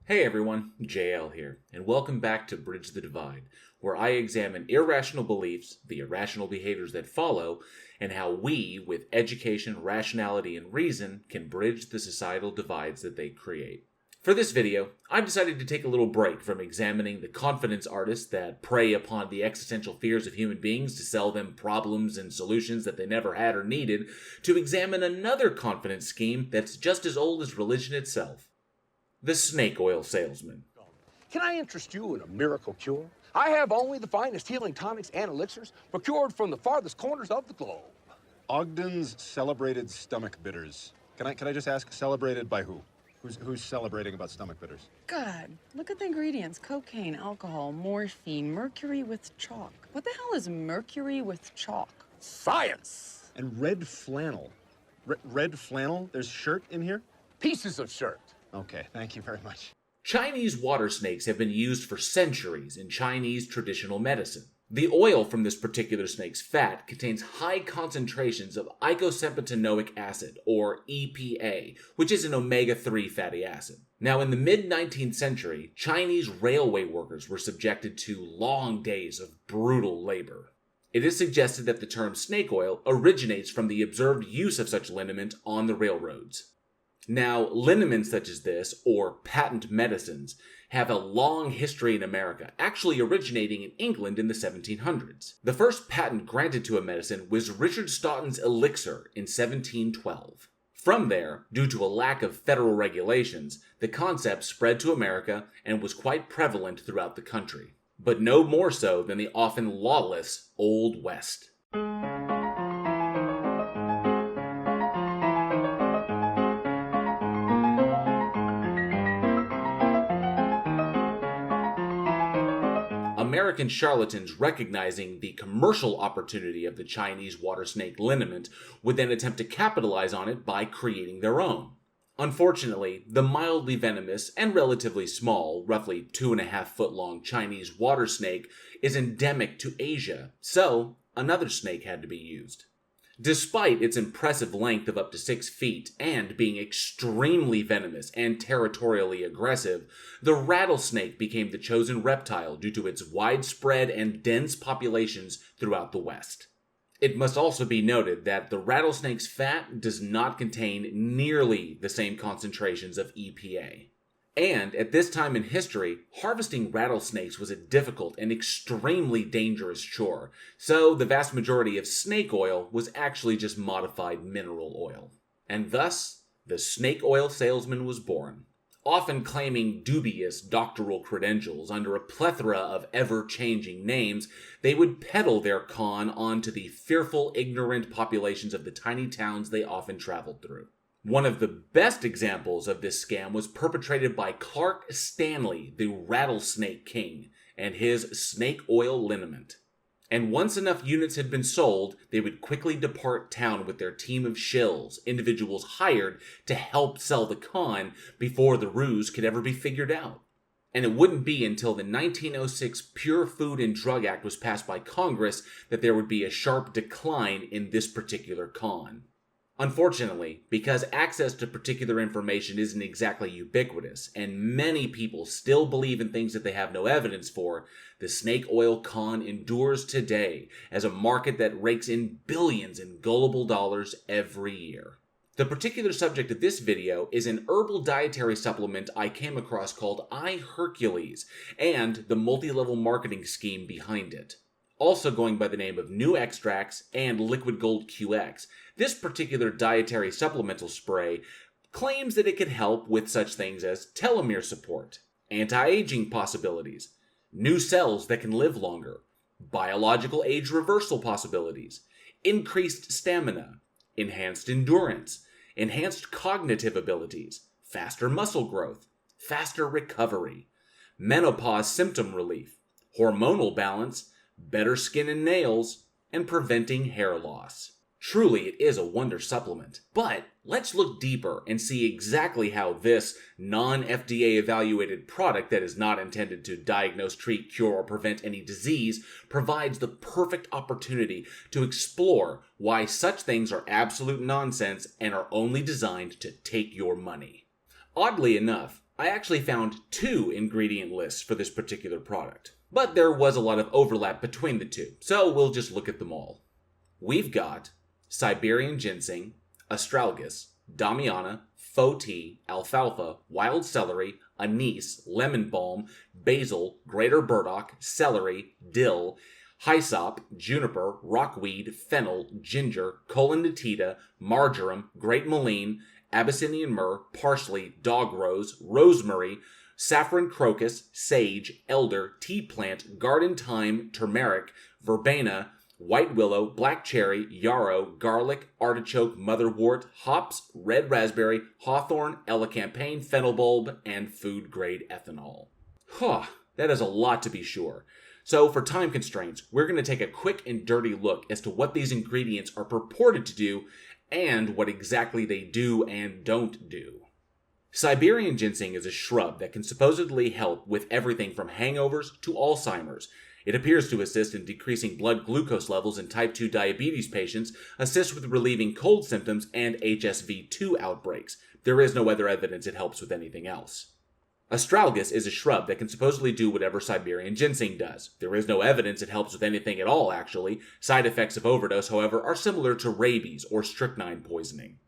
Hey everyone, JL here, and welcome back to Bridge the Divide, where I examine irrational beliefs, the irrational behaviors that follow, and how we, with education, rationality, and reason, can bridge the societal divides that they create. For this video, I've decided to take a little break from examining the confidence artists that prey upon the existential fears of human beings to sell them problems and solutions that they never had or needed, to examine another confidence scheme that's just as old as religion itself. The snake oil salesman. Can I interest you in a miracle cure? I have only the finest healing tonics and elixirs procured from the farthest corners of the globe. Ogden's celebrated stomach bitters. Can I just ask, celebrated by who? Who's celebrating about stomach bitters? God, look at the ingredients. Cocaine, alcohol, morphine, mercury with chalk. What the hell is mercury with chalk? Science! And red flannel. Red flannel? There's shirt in here? Pieces of shirt. Okay, thank you very much. Chinese water snakes have been used for centuries in Chinese traditional medicine. The oil from this particular snake's fat contains high concentrations of eicosapentaenoic acid, or EPA, which is an omega-3 fatty acid. Now, in the mid-19th century, Chinese railway workers were subjected to long days of brutal labor. It is suggested that the term snake oil originates from the observed use of such liniment on the railroads. Now, liniments such as this, or patent medicines, have a long history in America, actually originating in England in the 1700s. The first patent granted to a medicine was Richard Stoughton's elixir in 1712. From there, due to a lack of federal regulations, the concept spread to America and was quite prevalent throughout the country. But no more so than the often lawless Old West. American charlatans recognizing the commercial opportunity of the Chinese water snake liniment would then attempt to capitalize on it by creating their own. Unfortunately, the mildly venomous and relatively small, roughly 2.5 foot long Chinese water snake is endemic to Asia, so another snake had to be used. Despite its impressive length of up to 6 feet and being extremely venomous and territorially aggressive, the rattlesnake became the chosen reptile due to its widespread and dense populations throughout the West. It must also be noted that the rattlesnake's fat does not contain nearly the same concentrations of EPA. And at this time in history, harvesting rattlesnakes was a difficult and extremely dangerous chore, so the vast majority of snake oil was actually just modified mineral oil. And thus, the snake oil salesman was born. Often claiming dubious doctoral credentials under a plethora of ever-changing names, they would peddle their con onto the fearful, ignorant populations of the tiny towns they often traveled through. One of the best examples of this scam was perpetrated by Clark Stanley, the Rattlesnake King, and his snake oil liniment. And once enough units had been sold, they would quickly depart town with their team of shills, individuals hired to help sell the con before the ruse could ever be figured out. And it wouldn't be until the 1906 Pure Food and Drug Act was passed by Congress that there would be a sharp decline in this particular con. Unfortunately, because access to particular information isn't exactly ubiquitous, and many people still believe in things that they have no evidence for, the snake oil con endures today as a market that rakes in billions in gullible dollars every year. The particular subject of this video is an herbal dietary supplement I came across called iHercules, and the multi-level marketing scheme behind it. Also going by the name of New Extracts and Liquid Gold QX, this particular dietary supplemental spray claims that it can help with such things as telomere support, anti-aging possibilities, new cells that can live longer, biological age reversal possibilities, increased stamina, enhanced endurance, enhanced cognitive abilities, faster muscle growth, faster recovery, menopause symptom relief, hormonal balance, better skin and nails, and preventing hair loss. Truly, it is a wonder supplement. But let's look deeper and see exactly how this non-FDA evaluated product that is not intended to diagnose, treat, cure, or prevent any disease provides the perfect opportunity to explore why such things are absolute nonsense and are only designed to take your money. Oddly enough, I actually found 2 ingredient lists for this particular product, but there was a lot of overlap between the two, so we'll just look at them all. We've got Siberian Ginseng, Astragalus, Damiana, Faux tea, alfalfa, wild celery, anise, lemon balm, basil, greater burdock, celery, dill, hyssop, juniper, rockweed, fennel, ginger, colinetita, marjoram, great mullein, Abyssinian myrrh, parsley, dog rose, rosemary, saffron crocus, sage, elder, tea plant, garden thyme, turmeric, verbena, white willow, black cherry, yarrow, garlic, artichoke, motherwort, hops, red raspberry, hawthorn, elecampane, fennel bulb, and food-grade ethanol. That is a lot to be sure. So for time constraints, we're going to take a quick and dirty look as to what these ingredients are purported to do and what exactly they do and don't do. Siberian ginseng is a shrub that can supposedly help with everything from hangovers to Alzheimer's. It appears to assist in decreasing blood glucose levels in type 2 diabetes patients, assist with relieving cold symptoms and HSV-2 outbreaks. There is no other evidence it helps with anything else. Astragalus is a shrub that can supposedly do whatever Siberian ginseng does. There is no evidence it helps with anything at all, actually. Side effects of overdose, however, are similar to rabies or strychnine poisoning.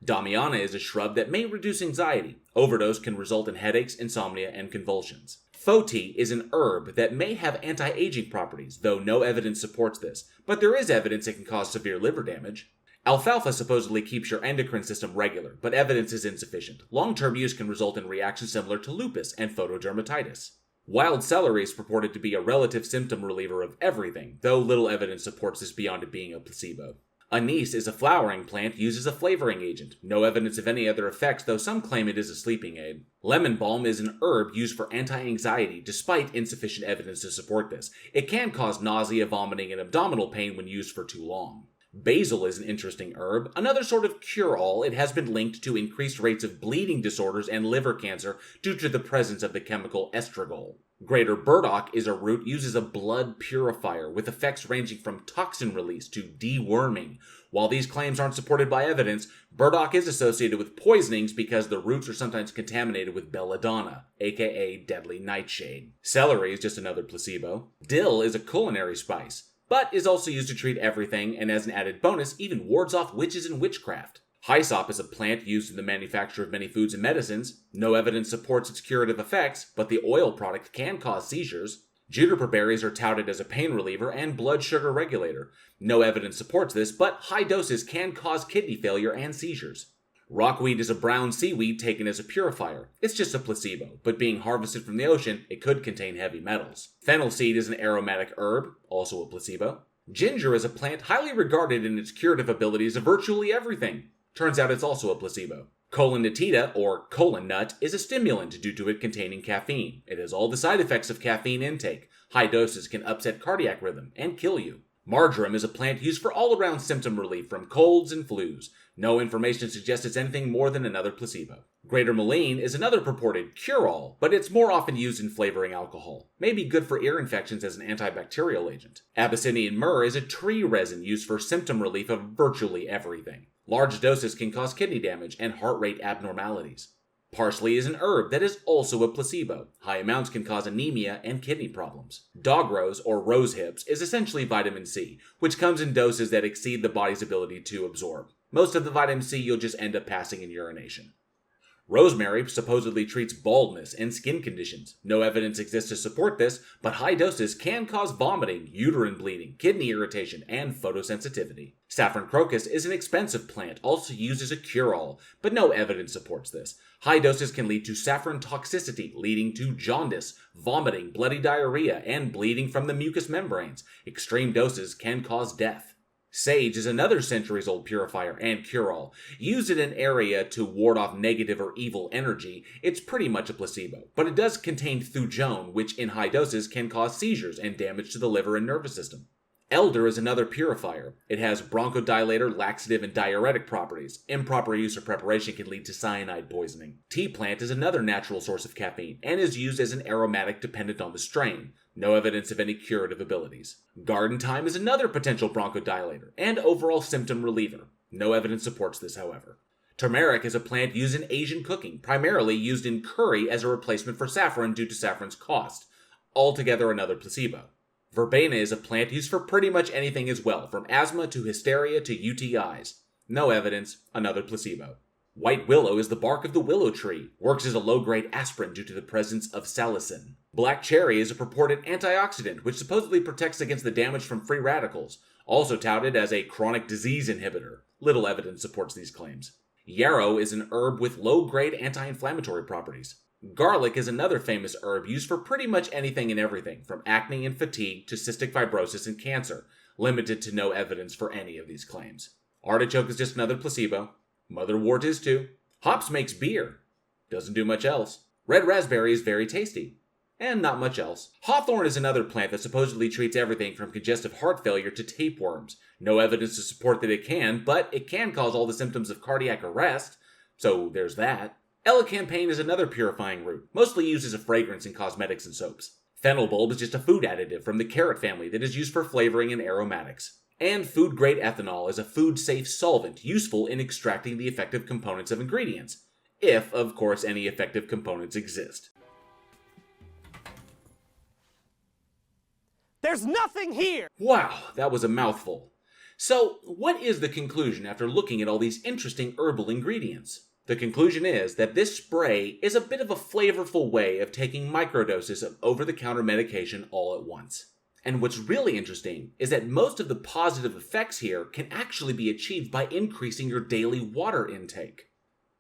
Damiana is a shrub that may reduce anxiety. Overdose can result in headaches, insomnia, and convulsions. Faux tea is an herb that may have anti-aging properties, though no evidence supports this, but there is evidence it can cause severe liver damage. Alfalfa supposedly keeps your endocrine system regular, but evidence is insufficient. Long-term use can result in reactions similar to lupus and photodermatitis. Wild celery is purported to be a relative symptom reliever of everything, though little evidence supports this beyond it being a placebo. Anise is a flowering plant used as a flavoring agent. No evidence of any other effects, though some claim it is a sleeping aid. Lemon balm is an herb used for anti-anxiety, despite insufficient evidence to support this. It can cause nausea, vomiting, and abdominal pain when used for too long. Basil is an interesting herb. Another sort of cure-all, it has been linked to increased rates of bleeding disorders and liver cancer due to the presence of the chemical estragol. Greater burdock is a root used as a blood purifier, with effects ranging from toxin release to deworming. While these claims aren't supported by evidence, burdock is associated with poisonings because the roots are sometimes contaminated with belladonna, aka deadly nightshade. Celery is just another placebo. Dill is a culinary spice, but is also used to treat everything, and as an added bonus, even wards off witches and witchcraft. Hyssop is a plant used in the manufacture of many foods and medicines. No evidence supports its curative effects, but the oil product can cause seizures. Juniper berries are touted as a pain reliever and blood sugar regulator. No evidence supports this, but high doses can cause kidney failure and seizures. Rockweed is a brown seaweed taken as a purifier. It's just a placebo, but being harvested from the ocean, it could contain heavy metals. Fennel seed is an aromatic herb, also a placebo. Ginger is a plant highly regarded in its curative abilities of virtually everything. Turns out it's also a placebo. Colinetita, or colon nut, is a stimulant due to it containing caffeine. It has all the side effects of caffeine intake. High doses can upset cardiac rhythm and kill you. Marjoram is a plant used for all-around symptom relief from colds and flus. No information suggests it's anything more than another placebo. Greater mullein is another purported cure-all, but it's more often used in flavoring alcohol. May be good for ear infections as an antibacterial agent. Abyssinian myrrh is a tree resin used for symptom relief of virtually everything. Large doses can cause kidney damage and heart rate abnormalities. Parsley is an herb that is also a placebo. High amounts can cause anemia and kidney problems. Dog rose, or rose hips, is essentially vitamin C, which comes in doses that exceed the body's ability to absorb. Most of the vitamin C you'll just end up passing in urination. Rosemary supposedly treats baldness and skin conditions. No evidence exists to support this, but high doses can cause vomiting, uterine bleeding, kidney irritation, and photosensitivity. Saffron crocus is an expensive plant, also used as a cure-all, but no evidence supports this. High doses can lead to saffron toxicity, leading to jaundice, vomiting, bloody diarrhea, and bleeding from the mucous membranes. Extreme doses can cause death. Sage is another centuries-old purifier and cure-all. Used in an area to ward off negative or evil energy, it's pretty much a placebo. But it does contain thujone, which in high doses can cause seizures and damage to the liver and nervous system. Elder is another purifier. It has bronchodilator, laxative, and diuretic properties. Improper use or preparation can lead to cyanide poisoning. Tea plant is another natural source of caffeine and is used as an aromatic dependent on the strain. No evidence of any curative abilities. Garden thyme is another potential bronchodilator and overall symptom reliever. No evidence supports this, however. Turmeric is a plant used in Asian cooking, primarily used in curry as a replacement for saffron due to saffron's cost. Altogether another placebo. Verbena is a plant used for pretty much anything as well, from asthma to hysteria to UTIs. No evidence, another placebo. White willow is the bark of the willow tree, works as a low-grade aspirin due to the presence of salicin. Black cherry is a purported antioxidant which supposedly protects against the damage from free radicals, also touted as a chronic disease inhibitor. Little evidence supports these claims. Yarrow is an herb with low-grade anti-inflammatory properties. Garlic is another famous herb used for pretty much anything and everything, from acne and fatigue to cystic fibrosis and cancer, limited to no evidence for any of these claims. Artichoke is just another placebo. Motherwort is too. Hops makes beer. Doesn't do much else. Red raspberry is very tasty. And not much else. Hawthorn is another plant that supposedly treats everything from congestive heart failure to tapeworms. No evidence to support that it can, but it can cause all the symptoms of cardiac arrest. So there's that. Elecampane is another purifying root, mostly used as a fragrance in cosmetics and soaps. Fennel Bulb is just a food additive from the carrot family that is used for flavoring and aromatics. And food-grade ethanol is a food-safe solvent useful in extracting the effective components of ingredients. If, of course, any effective components exist. There's nothing here! Wow, that was a mouthful. So, what is the conclusion after looking at all these interesting herbal ingredients? The conclusion is that this spray is a bit of a flavorful way of taking microdoses of over-the-counter medication all at once. And what's really interesting is that most of the positive effects here can actually be achieved by increasing your daily water intake.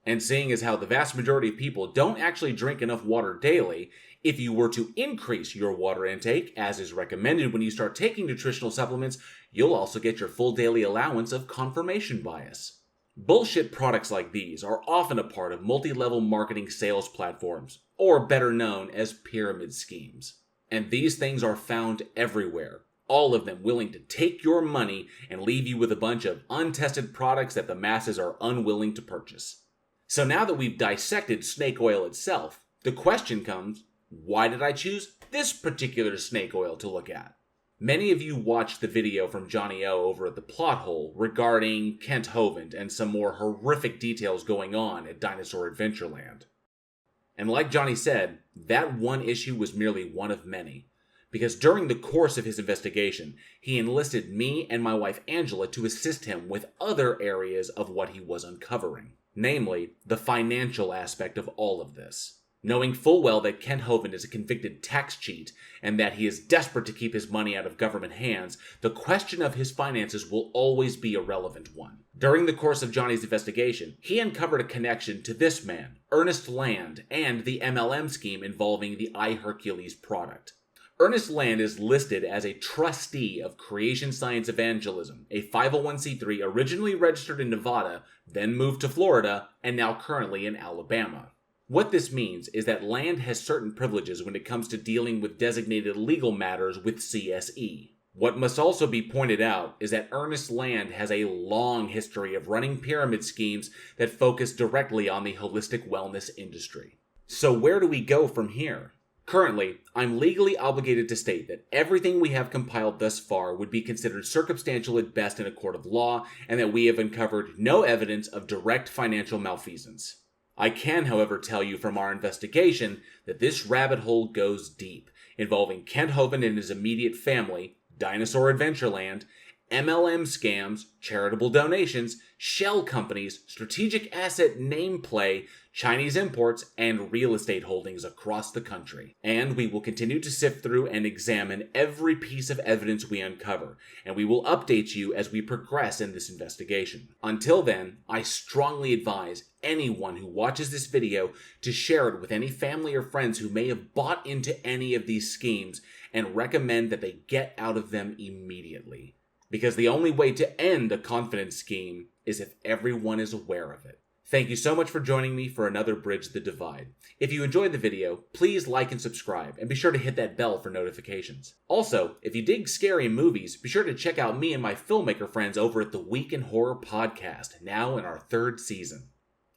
And seeing as how the vast majority of people don't actually drink enough water daily, if you were to increase your water intake, as is recommended when you start taking nutritional supplements, you'll also get your full daily allowance of confirmation bias. Bullshit products like these are often a part of multi-level marketing sales platforms, or better known as pyramid schemes. And these things are found everywhere, all of them willing to take your money and leave you with a bunch of untested products that the masses are unwilling to purchase. So now that we've dissected snake oil itself, the question comes, why did I choose this particular snake oil to look at? Many of you watched the video from Johnny O over at the Plot Hole regarding Kent Hovind and some more horrific details going on at Dinosaur Adventureland. And like Johnny said, that one issue was merely one of many, because during the course of his investigation, he enlisted me and my wife Angela to assist him with other areas of what he was uncovering, namely the financial aspect of all of this. Knowing full well that Kent Hovind is a convicted tax cheat and that he is desperate to keep his money out of government hands, the question of his finances will always be a relevant one. During the course of Johnny's investigation, he uncovered a connection to this man, Ernest Land, and the MLM scheme involving the iHercules product. Ernest Land is listed as a trustee of Creation Science Evangelism, a 501c3 originally registered in Nevada, then moved to Florida, and now currently in Alabama. What this means is that Land has certain privileges when it comes to dealing with designated legal matters with CSE. What must also be pointed out is that Ernest Land has a long history of running pyramid schemes that focus directly on the holistic wellness industry. So where do we go from here? Currently, I'm legally obligated to state that everything we have compiled thus far would be considered circumstantial at best in a court of law, and that we have uncovered no evidence of direct financial malfeasance. I can, however, tell you from our investigation that this rabbit hole goes deep, involving Kent Hovind and his immediate family, Dinosaur Adventureland, MLM scams, charitable donations, shell companies, strategic asset name play, Chinese imports, and real estate holdings across the country. And we will continue to sift through and examine every piece of evidence we uncover, and we will update you as we progress in this investigation. Until then, I strongly advise anyone who watches this video to share it with any family or friends who may have bought into any of these schemes, and recommend that they get out of them immediately. Because the only way to end a confidence scheme is if everyone is aware of it. Thank you so much for joining me for another Bridge the Divide. If you enjoyed the video, please like and subscribe, and be sure to hit that bell for notifications. Also, if you dig scary movies, be sure to check out me and my filmmaker friends over at the Week in Horror podcast, now in our 3rd season.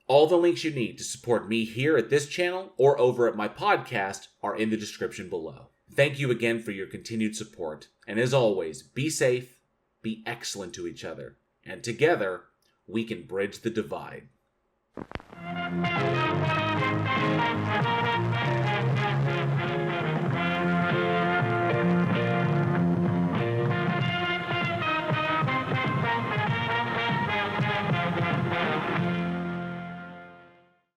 All the links you need to support me here at this channel or over at my podcast are in the description below. Thank you again for your continued support, and as always, be safe, be excellent to each other, and together, we can bridge the divide. it.